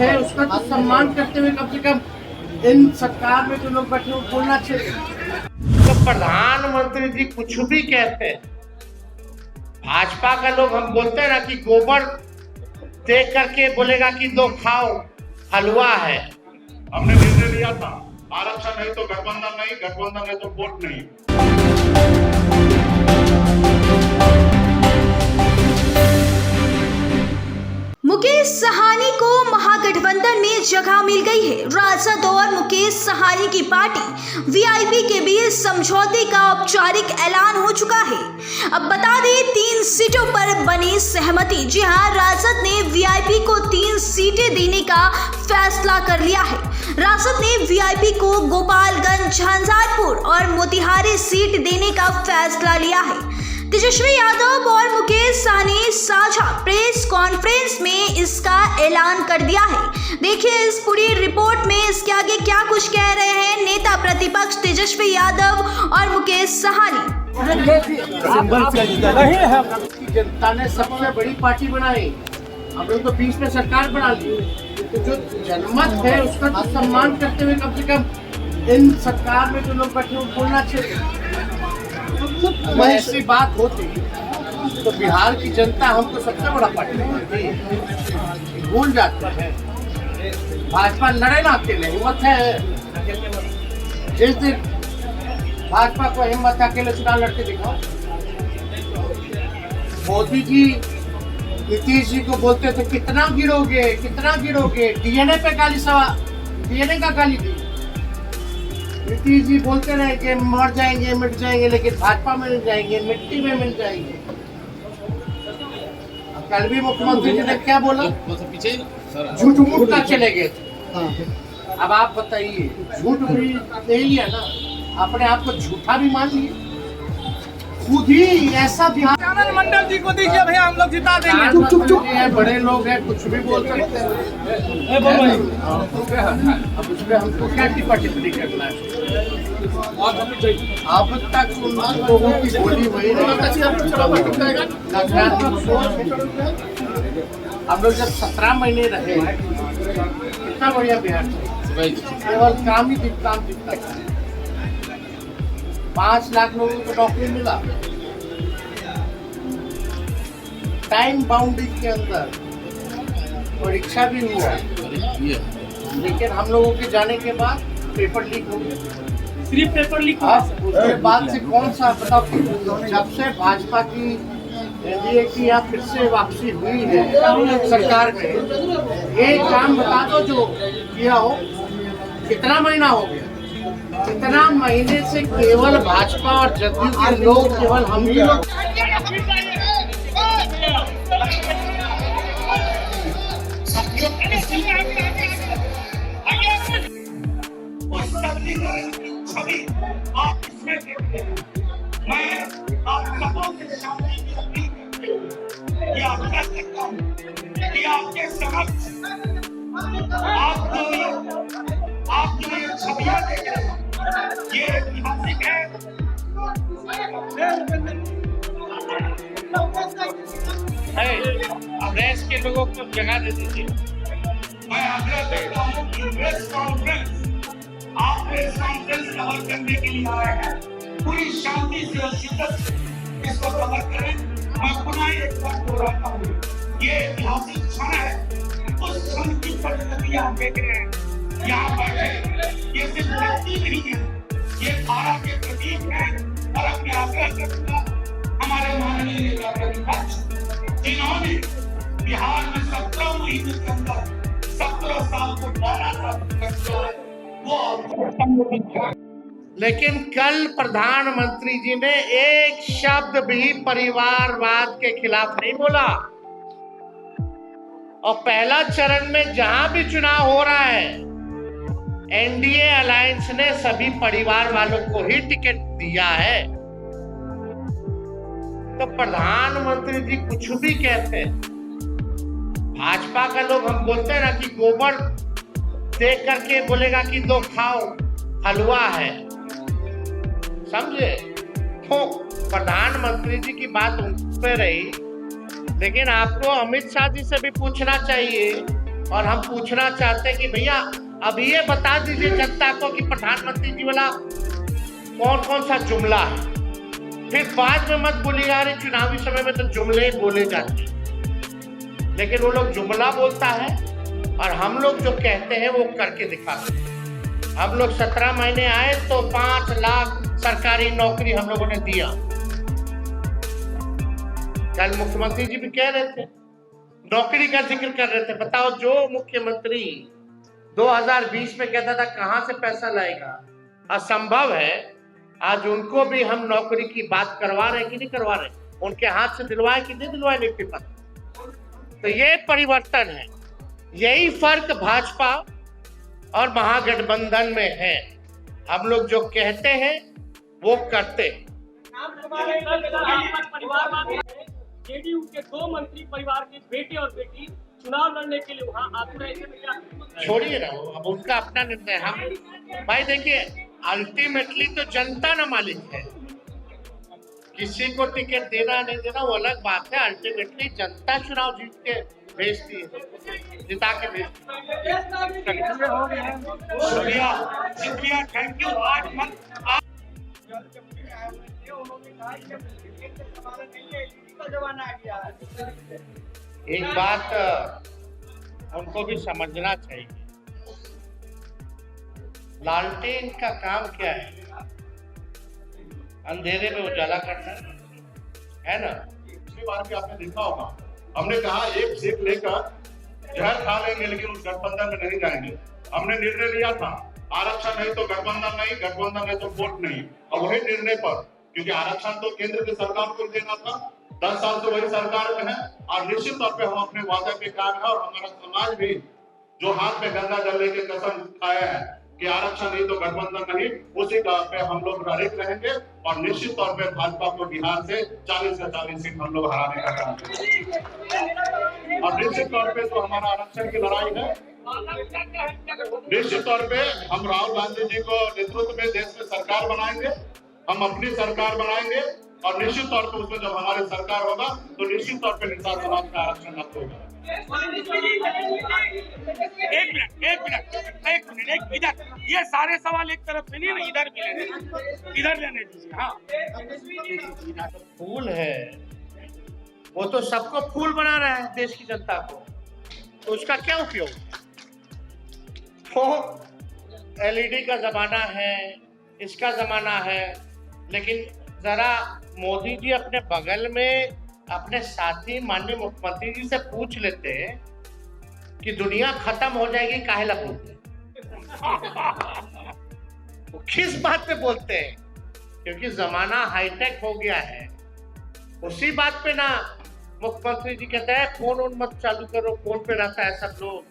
है उसका तो सम्मान करते हुए कम से कम इन सरकार में जो लोग बैठे वो बोलना चाहिए। तो प्रधानमंत्री जी कुछ भी कहते हैं, भाजपा का लोग हम बोलते हैं ना कि गोबर देख करके बोलेगा कि दो खाओ हलवा है। हमने निर्णय लिया था आरक्षण नहीं तो गठबंधन नहीं, गठबंधन नहीं तो वोट नहीं। मुकेश साहनी को महागठबंधन में जगह मिल गई है। राजद और मुकेश साहनी की पार्टी वीआईपी के बीच समझौते का औपचारिक ऐलान हो चुका है। अब बता दें 3 सीटों पर बनी सहमति। जी हां, राजद ने वीआईपी को 3 सीटें देने का फैसला कर लिया है। राजद ने वीआईपी को गोपालगंज, झंझारपुर और मोतिहारी सीट देने का फैसला लिया है। तेजस्वी यादव और मुकेश साहनी साझा प्रेस कॉन्फ्रेंस में इसका ऐलान कर दिया है। देखिए इस पूरी रिपोर्ट में इसके आगे क्या कुछ कह रहे हैं नेता प्रतिपक्ष तेजस्वी यादव और मुकेश साहनी। जनता ने सबसे बड़ी पार्टी बनाई, हम लोग तो बीच में सरकार बना ली। तो जो जनमत है उसका तो सम्मान करते हुए कम से कम इन सरकार में जो लोग बैठे वो बोलना चाहिए। ऐसी बात होती तो बिहार की जनता हमको सबसे बड़ा पार्टी भूल जाती है। भाजपा लड़े ना अकेले, हिम्मत है। जिस दिन भाजपा को हिम्मत अकेले चुनाव लड़के दिखाओ। मोदी जी नीतीश जी को बोलते थे कितना गिरोगे कितना गिरोगे, डीएनए पे गाली डीएनए का गाली दी। नीतीश जी बोलते रहे कि मर जाएंगे मिट जाएंगे, लेकिन भाजपा में मिल जाएंगे, मिट्टी में मिल जाएंगे। कल भी मुख्यमंत्री जी ने क्या बोला, झूठ मूठ का चले गए थे। अब आप बताइए, झूठ भी नहीं लिया ना, अपने आप को झूठा भी मान लिया। खुद ही ऐसा बिहार आनंद मंडल जी को दीजिए भैया, हम लोग जिता देंगे। बड़े लोग हैं, कुछ भी बोल सकते हैं। अब उसमें हमको क्या टिप्पा टिप्पणी करना है। अब तक उन लोगों की बोली वही नकारात्मक सोच। हम लोग जब 17 महीने रहे, कितना बढ़िया बिहार था, केवल काम ही दिखता था। 5 लाख लोगों को नौकरी मिला, टाइम बाउंड्री के अंदर परीक्षा भी हुआ, लेकिन हम लोगों के जाने के बाद पेपर लीक हो गया। सिर्फ पेपर लीक हुआ, उसके बाद से कौन सा बताओ, जब से भाजपा की एनडीए की या फिर से वापसी हुई है सरकार में, एक काम बता दो जो किया हो। कितना महीना हो गया, कितना महीने से केवल भाजपा और जदयू के लोग, केवल हम ही लोग आपके समक्ष आप जो ये छवियां देख रहे हैं, ये ऐतिहासिक है। प्रेस के लोगों को जगह दे दीजिए। मैं आग्रह करता हूँ कि प्रेस कॉन्फ्रेंस आप प्रेस कॉन्फ्रेंस कवर करने के लिए आए हैं, पूरी शांति से और शिद्दत से इसको कवर करें। मैं पुनः एक बार दोहराता हूँ, ये ऐतिहासिक क्षण है। उस क्षण की परिस्थिति आप देख रहे हैं, यहाँ बैठे ये सिर्फ व्यक्ति नहीं है, ये धारा के प्रतीक है। और अपने आग्रह करूंगा हमारे माननीय नेता प्रतिपक्ष, जिन्होंने बिहार में 17 महीने के अंदर 17 साल को 12 साल वो, लेकिन कल प्रधानमंत्री जी ने एक शब्द भी परिवारवाद के खिलाफ नहीं बोला। और पहला चरण में जहां भी चुनाव हो रहा है, एनडीए अलायंस ने सभी परिवार वालों को ही टिकट दिया है। तो प्रधानमंत्री जी कुछ भी कहते हैं, भाजपा का लोग हम बोलते हैं ना कि गोबर देख करके बोलेगा कि दो खाओ हलवा है, समझे। तो प्रधानमंत्री जी की बात उन पे रही, लेकिन आपको अमित शाह जी से भी पूछना चाहिए और हम पूछना चाहते हैं कि भैया अब ये बता दीजिए जनता को कि प्रधानमंत्री जी वाला कौन कौन सा जुमला है। फिर बाद में मत बोलिएगा अरे चुनावी समय में तो जुमले बोले जाते हैं, लेकिन वो लोग जुमला बोलता है और हम लोग जो कहते हैं वो करके दिखाते हैं। हम लोग 17 महीने आए तो 5 लाख सरकारी नौकरी हम लोगों ने दिया। कल मुख्यमंत्री जी भी कह रहे थे, नौकरी का जिक्र कर रहे थे। बताओ, जो मुख्यमंत्री 2020 में कहता था कहां से पैसा लाएगा, असंभव है। आज उनको भी हम नौकरी की बात करवा रहे हैं कि नहीं करवा रहे, उनके हाथ से दिलवाए कि नहीं दिलवाए नियुक्ति पत्र। तो ये परिवर्तन है, यही फर्क भाजपा और महागठबंधन में है। हम लोग जो कहते हैं वो करते हैं। जेडीयू के 2 मंत्री परिवार के बेटे और बेटी चुनाव लड़ने के लिए वहाँ आतुर है, क्या छोड़िए ना, अब उनका अपना निर्णय। हम भाई देखिए, अल्टीमेटली तो जनता ना मालिक है, किसी को टिकट देना नहीं देना वो अलग बात है। अल्टीमेटली जनता चुनाव जीत के भेजती है, जिता के भेजती है। शुक्रिया, शुक्रिया, थैंक यू। एक बात उनको भी समझना चाहिए, लालटेन का काम क्या है? अंधेरे में उजाला करना है ना। पिछली बार भी आपने देखा होगा, हमने कहा एक सीट लेकर जहर खा लेंगे लेकिन उस गठबंधन में नहीं जाएंगे। हमने निर्णय लिया था आरक्षण नहीं तो गठबंधन नहीं, गठबंधन नहीं तो वोट नहीं। और वही निर्णय पर, क्योंकि आरक्षण तो केंद्र की सरकार को देना था, 10 साल से वही सरकार में है और निश्चित तौर पे हम अपने वादे पे कायम है। और हमारा समाज भी जो हाथ में गंगा जल लेके कसम खाया है कि आरक्षण नहीं तो गठबंधन नहीं, उसी पे हम लोग अड़िग रहेंगे और निश्चित तौर पे भाजपा को बिहार से 40 से 40 सीट हम लोग हराने का काम करेंगे। और निश्चित तौर पे जो हमारा आरक्षण की लड़ाई है, निश्चित तौर पे हम राहुल गांधी जी को नेतृत्व में देश में सरकार बनाएंगे, हम अपनी सरकार बनाएंगे और निश्चित तौर पर उसमें जब हमारी सरकार होगा तो निश्चित तौर पर निषाद समाज का आरक्षण रद्द होगा। एक मिनट, इधर ये सारे सवाल एक तरफ से नहीं, इधर भी इधर लेने दीजिए। हाँ, फूल है, वो तो सबको फूल बना रहा है देश की जनता को, तो उसका क्या उपयोग? तो एलईडी का जमाना है, इसका जमाना है, लेकिन जरा मोदी जी अपने बगल में अपने साथी माननीय मुख्यमंत्री जी से पूछ लेते हैं कि दुनिया खत्म हो जाएगी, काहे ला बोलते वो किस बात पे बोलते हैं? क्योंकि जमाना हाईटेक हो गया है। उसी बात पे ना मुख्यमंत्री जी कहते हैं फोन ऑन मत चालू करो, फोन पे रहता है सब लोग,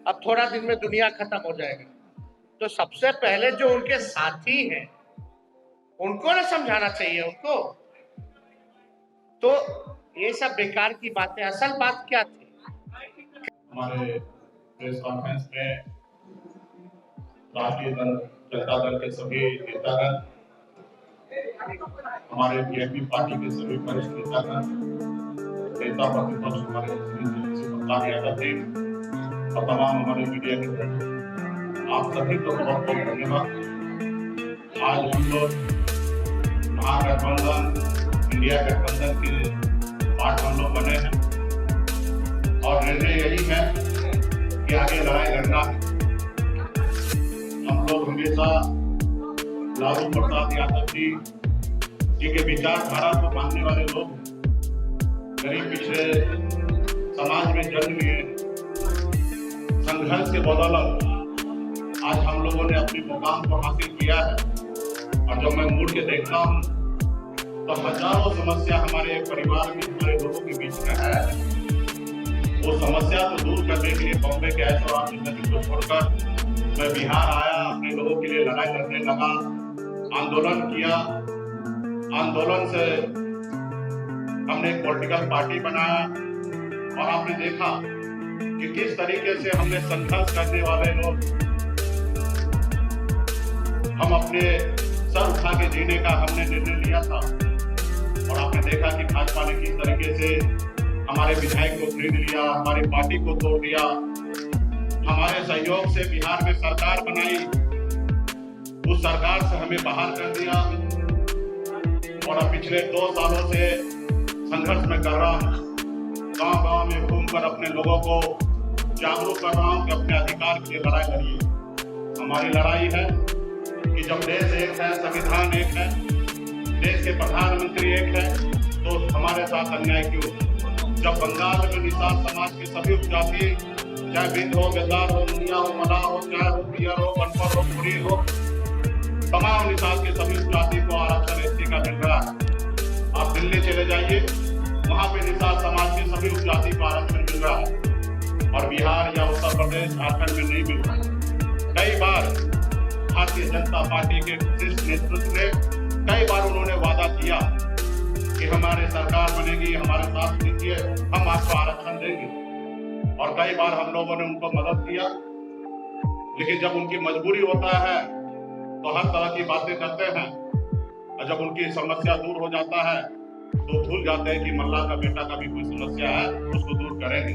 अब थोड़ा दिन में दुनिया खत्म हो जाएगा। तो सबसे पहले जो उनके साथी हैं उनको ना समझाना चाहिए उनको। तो ये सब बेकार की बातें, असल बात क्या थी? हमारे प्रेस कॉन्फ्रेंस में राष्ट्रीय जनता दल के सभी नेतागण, हमारे बीजेपी पार्टी के सभी वरिष्ठ नेतागण, नेता प्रतिपक्ष हमारे प्रताप यादव जी और तमाम हमारे मीडिया के दर्शक, आप सभी को बहुत बहुत धन्यवाद। आज हम लोग महागठबंधन, इंडिया गठबंधन के पार्ट हम लोग बने हैं और निर्णय यही है कि आगे लड़ाई लड़ना है। हम लोग हमेशा लालू प्रसाद यादव जी के विचारधारा को मानने वाले लोग, गरीब पिछड़े समाज में जन्म लिए, संघर्ष के बदौलत आज हम लोगों ने अपनी मुकाम को हासिल किया है। और जब मैं मुड़ के देखता हूँ तो हजारों समस्या हमारे परिवार में, हमारे लोगों के बीच में है। वो समस्या को दूर करने के लिए बॉम्बे के ऐशोआराम जिंदगी को छोड़कर मैं बिहार आया, अपने लोगों के लिए लड़ाई लड़ने लगा, आंदोलन किया। आंदोलन से हमने एक पॉलिटिकल पार्टी बनाया और आपने देखा कि किस तरीके से हमने संघर्ष करने वाले लोग, हम अपने सर उठा के जीने का हमने निर्णय लिया था। और आपने देखा कि भाजपा ने किस तरीके से हमारे विधायक को खरीद लिया, हमारी पार्टी को तोड़ दिया। हमारे सहयोग से बिहार में सरकार बनाई, उस सरकार से हमें बाहर कर दिया और अब पिछले 2 सालों से संघर्ष में कर रहा हूँ। गांव-गांव में घूमकर अपने लोगों को जागरूक कर रहा हूँ कि अपने अधिकार के लिए लड़ाई लड़िए। हमारी लड़ाई है कि जब देश एक है, संविधान एक है, देश के प्रधानमंत्री एक है, तो हमारे साथ अन्याय क्यों? जब बंगाल में निषाद समाज के सभी उपजाति, चाहे बिंद हो, बेदार हो, मुनिया हो, मलाह हो, चाहे हो, पियर हो, बनपर हो, पुरी हो, तमाम निषाद के सभी उपजाति को आरक्षण एसटी का मिल रहा है। आप दिल्ली चले जाइए, वहाँ पे निषाद समाज के सभी उपजाति को आरक्षण मिल रहा है और बिहार या उत्तर प्रदेश, झारखंड में नहीं मिल रहा है। कई बार भारतीय जनता पार्टी के शीर्ष नेतृत्व ने कई बार उन्होंने वादा किया कि हमारे सरकार बनेगी, हमारे साथ दीजिए, हम आपको आरक्षण देंगे और कई बार हम लोगों ने उनको मदद किया। लेकिन जब उनकी मजबूरी होता है तो हर तरह की बातें करते हैं और जब उनकी समस्या दूर हो जाता है तो भूल जाते हैं कि मल्ला का बेटा का भी कोई समस्या है, उसको दूर करेंगे।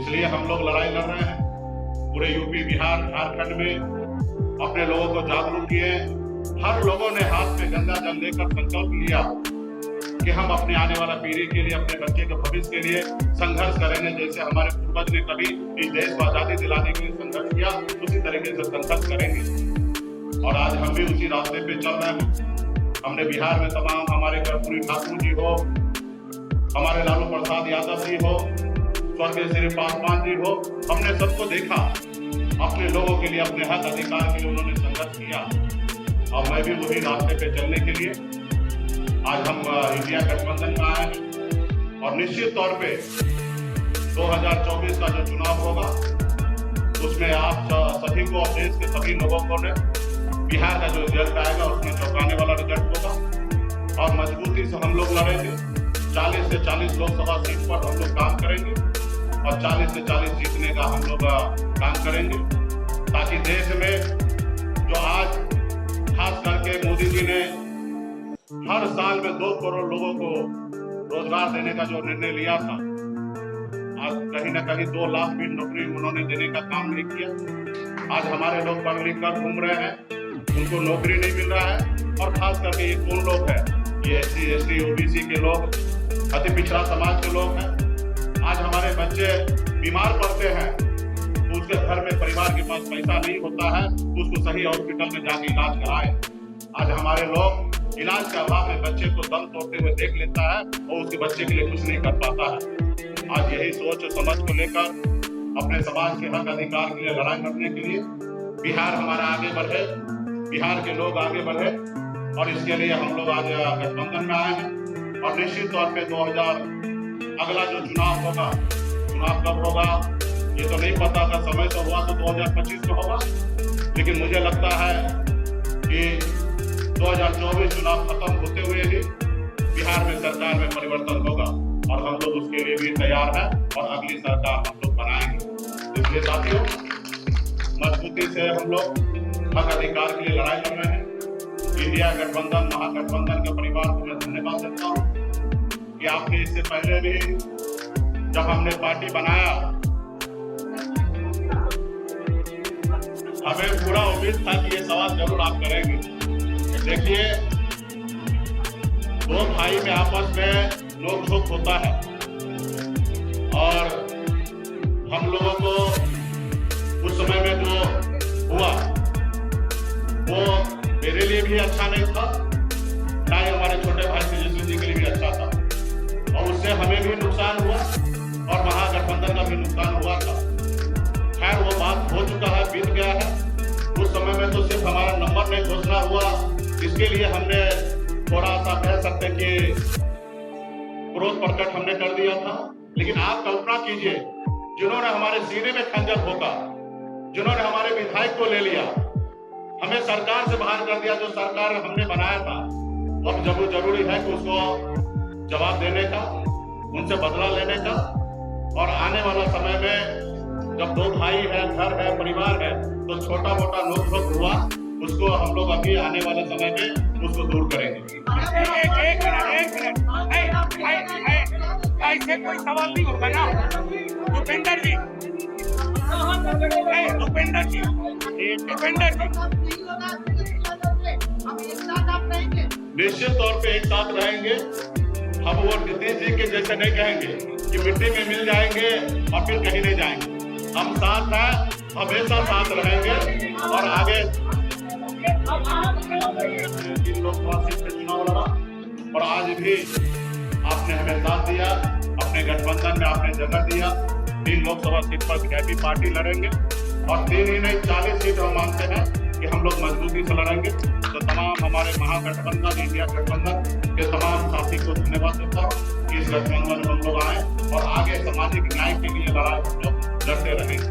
इसलिए हम लोग लड़ाई लड़ रहे हैं। पूरे यूपी, बिहार, झारखंड में अपने लोगों को जागरूक किए। हर लोगों ने हाथ में गंगा जल लेकर संकल्प लिया कि हम अपने आने वाला पीढ़ी के लिए, अपने बच्चे के भविष्य के लिए संघर्ष करेंगे। जैसे हमारे पूर्वज ने कभी इस देश को आजादी दिलाने के लिए संघर्ष किया, उसी तरीके से संघर्ष करेंगे और आज हम भी उसी रास्ते पे चल रहे हैं। हमने बिहार में तमाम हमारे कर्पूरी ठाकुर जी हो, हमारे लालू प्रसाद यादव जी हो, स्वर्गीय श्री पासवान जी हो, हमने सबको देखा। अपने लोगों के लिए, अपने हक अधिकार के लिए उन्होंने संघर्ष किया और मैं भी वही रास्ते पे चलने के लिए आज हम इंडिया गठबंधन में आए हैं और निश्चित तौर पे 2024 का जो चुनाव होगा उसमें आप सभी को और देश के सभी लोगों को ने बिहार का जो रिजल्ट आएगा उसमें चौंकाने वाला रिजल्ट होगा और मजबूती से हम लोग लड़ेंगे। 40 से 40 लोकसभा सीट पर हम लोग काम करेंगे और 40 से 40 जीतने का हम लोग काम करेंगे ताकि देश में जो आज खास करके मोदी जी ने हर साल में 2 करोड़ लोगों को रोजगार देने का जो निर्णय लिया था, आज कहीं ना कहीं 2 लाख भी नौकरी उन्होंने देने का काम नहीं किया। आज हमारे लोग पढ़ लिख कर घूम रहे हैं, उनको नौकरी नहीं मिल रहा है और खास करके ये कौन लोग हैं? ये SC, ST, OBC के लोग, अति पिछड़ा समाज के लोग हैं। आज हमारे बच्चे बीमार पड़ते हैं तो उसके घर में परिवार के पास पैसा नहीं होता है, उसको सही हॉस्पिटल में जाके इलाज कराए। आज हमारे लोग इलाज के अभाव में बच्चे को दम तोड़ते हुए देख लेता है और उसके बच्चे के लिए कुछ नहीं कर पाता है। आज यही सोच और समझ को लेकर अपने समाज के हक अधिकार के लिए लड़ाई लड़ने के लिए बिहार हमारा आगे बढ़े, बिहार के लोग आगे बढ़े और इसके लिए हम लोग आज गठबंधन में आए हैं और निश्चित तौर पे 2000 अगला जो चुनाव होगा, चुनाव कब होगा ये तो नहीं पता था। समय तो हुआ तो 2025 में होगा, लेकिन मुझे लगता है कि 2024 चुनाव खत्म होते हुए ही बिहार में सरकार में परिवर्तन होगा और हम लोग उसके लिए भी तैयार हैं और अगली सरकार हम लोग बनाएंगे। इसलिए साथियों, मजबूती से हम लोग हक अधिकार के लिए लड़ाई लड़ रहे हैं। इंडिया गठबंधन, महागठबंधन के परिवार को मैं धन्यवाद देता हूँ कि आपने इससे पहले भी जब हमने पार्टी बनाया, हमें पूरा उम्मीद था कि ये सवाल जरूर आप करेंगे। देखिए, 2 भाई में आपस में नोक झोंक होता है और हम लोगों को उस समय में जो हुआ वो मेरे लिए भी अच्छा नहीं था, ना ही हमारे छोटे भाई तेजस्वी जी के लिए भी अच्छा था और उससे हमें भी नुकसान हुआ और महागठबंधन का भी नुकसान हुआ था। खैर, वो बात हो चुका है, बीत गया है। उस समय में तो सिर्फ हमारा नंबर नहीं घोषणा हुआ, इसके लिए हमने थोड़ा सा कह सकते कि क्रोध प्रकट हमने कर दिया था। लेकिन आप कल्पना कीजिए, जिन्होंने हमारे सीने में खंजर भोंका, जिन्होंने हमारे विधायक को ले लिया, हमें सरकार से बाहर कर दिया, जो सरकार हमने बनाया था, अब जब जरूरी है कि उसको जवाब देने का, उनसे बदला लेने का और आने वाला समय में जब 2 भाई है, घर है, परिवार है, तो छोटा मोटा नोक झोंक हुआ, उसको हम लोग अभी आने वाले समय में उसको दूर करेंगे। एक मिनट, ऐसे कोई सवाल नहीं होगा ना भूपेंद्र जी। कहाँ तक लड़ेगा? भूपेंद्र जी, भूपेंद्र जी, निश्चित तौर पे एक साथ रहेंगे। हम वो नीतीश जी के जैसे नहीं कहेंगे कि मिट्टी में मिल जाएंगे और फिर कहीं नहीं जाएंगे। हम साथ हैं, हमेशा साथ रहेंगे और आगे इन लोकसभा सीट पे चुनाव लड़ा और आज भी आपने हमें साथ दिया, अपने गठबंधन में आपने जगह दिया। 3 लोकसभा सीट पर वीआईपी पार्टी लड़ेंगे और 3 ही नहीं 40 सीट हम मानते हैं कि हम लोग मजबूती से लड़ेंगे। तो तमाम हमारे महागठबंधन इंडिया गठबंधन के तमाम साथी को धन्यवाद देता हूँ कि इस गठबंधन में हम लोग आए और आगे सामाजिक न्याय के लिए लड़ाई हम लोग लड़ते रहेंगे।